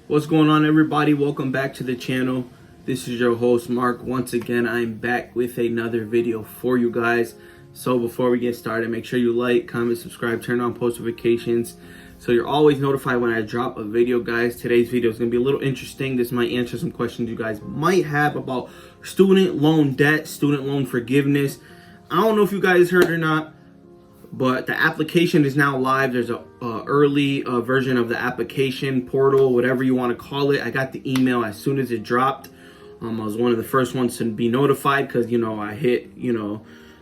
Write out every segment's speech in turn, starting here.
What's going on, everybody? Welcome back to the channel. This is your host Mark. Once again, I'm back with another video for you guys. So before we get started, make sure you like, comment, subscribe, turn on post notifications so you're always notified when I drop a video, guys. Today's video is going to be a little interesting. This might answer some questions you guys might have about student loan debt, student loan forgiveness. I don't know if you guys heard or not, but the application is now live. There's a early version of the application portal, whatever you want to call it. I got the email as soon as it dropped. I was one of the first ones to be notified because, I hit,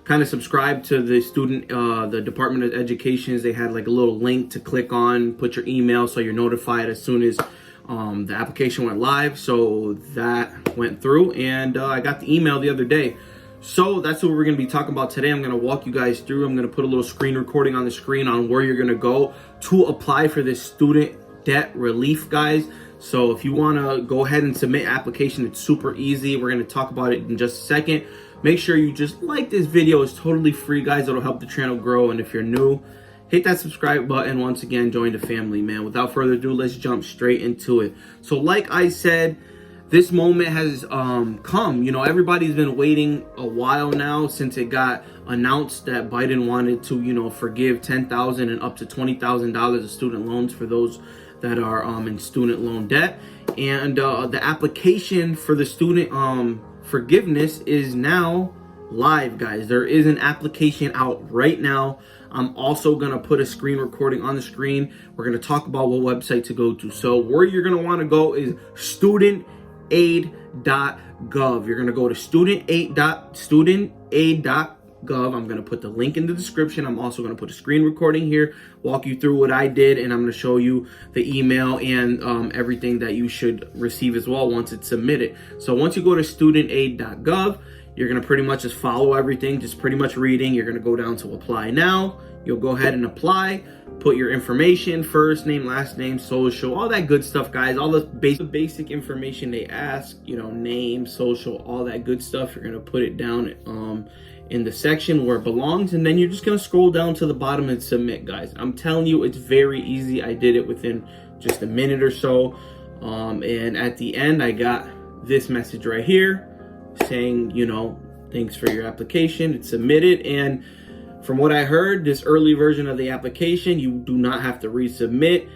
kind of subscribe to the the Department of Education. They had like a little link to click on, put your email so you're notified as soon as the application went live. So that went through, and I got the email the other day. So that's what we're going to be talking about today. I'm going to walk you guys through. I'm going to put a little screen recording on the screen on where you're going to go to apply for this student debt relief, guys. So if you want to go ahead and submit application, it's super easy. We're going to talk about it in just a second. Make sure you just like this video. It's totally free, guys. It'll help the channel grow. And if you're new, hit that subscribe button. Once again, join the family, man. Without further ado, let's jump straight into it. So like I said, this moment has come. Everybody's been waiting a while now since it got announced that Biden wanted to, forgive $10,000 and up to $20,000 of student loans for those that are in student loan debt. And the application for the student forgiveness is now live, guys. There is an application out right now. I'm also going to put a screen recording on the screen. We're going to talk about what website to go to. So where you're going to want to go is studentaid.gov. You're going to go to studentaid.gov. I'm going to put the link in the description. I'm also going to put a screen recording here, walk you through what I did, and I'm going to show you the email and everything that you should receive as well once it's submitted. So once you go to studentaid.gov, you're going to pretty much just follow everything, just pretty much reading. You're going to go down to apply now. You'll go ahead and apply, put your information, first name, last name, social, all that good stuff, guys. All the basic information they ask, name, social, all that good stuff. You're going to put it down in the section where it belongs, and then you're just going to scroll down to the bottom and submit, guys. I'm telling you, it's very easy. I did it within just a minute or so. And at the end, I got this message right here saying, thanks for your application. It's submitted. And from what I heard, this early version of the application, you do not have to resubmit.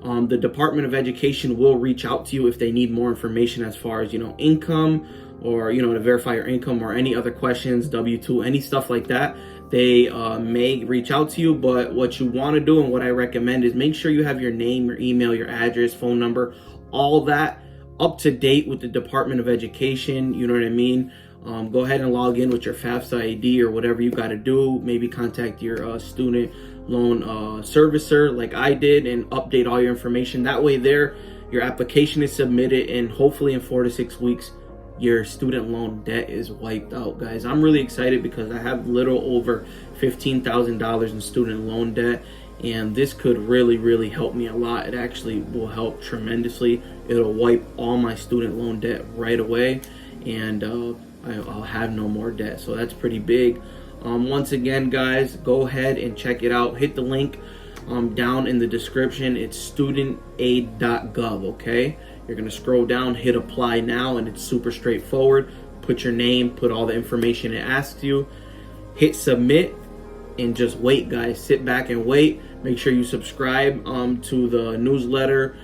The Department of Education will reach out to you if they need more information as far as, income or, to verify your income or any other questions, W-2, any stuff like that. They may reach out to you, but what you want to do and what I recommend is make sure you have your name, your email, your address, phone number, all that up to date with the Department of Education. You know what I mean? Go ahead and log in with your FAFSA ID or whatever you got to do. Maybe contact your student loan servicer like I did and update all your information. That way your application is submitted, and hopefully in 4 to 6 weeks, your student loan debt is wiped out, guys. I'm really excited because I have little over $15,000 in student loan debt, and this could really, really help me a lot. It actually will help tremendously. It'll wipe all my student loan debt right away, and I'll have no more debt. So that's pretty big. Once again, guys, go ahead and check it out. Hit the link down in the description. It's studentaid.gov, okay? You're going to scroll down, hit apply now, and it's super straightforward. Put your name, put all the information it asks you, hit submit, and just wait, guys. Sit back and wait. Make sure you subscribe to the newsletter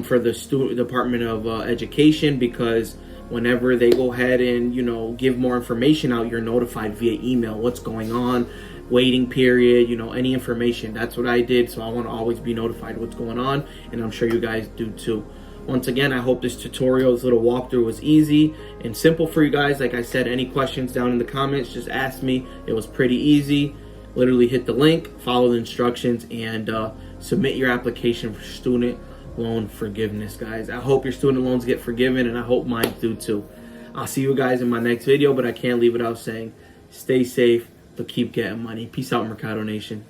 for the Department of Education, because whenever they go ahead and give more information out, you're notified via email what's going on, waiting period, any information. That's what I did, so I want to always be notified what's going on, and I'm sure you guys do too. Once again, I hope this tutorial, this little walkthrough was easy and simple for you guys. Like I said, any questions down in the comments, just ask me. It was pretty easy. Literally hit the link, follow the instructions, and submit your application for student loan forgiveness, guys. I hope your student loans get forgiven, and I hope mine do too. I'll see you guys in my next video, but I can't leave without saying, stay safe, but keep getting money. Peace out, Mercado Nation.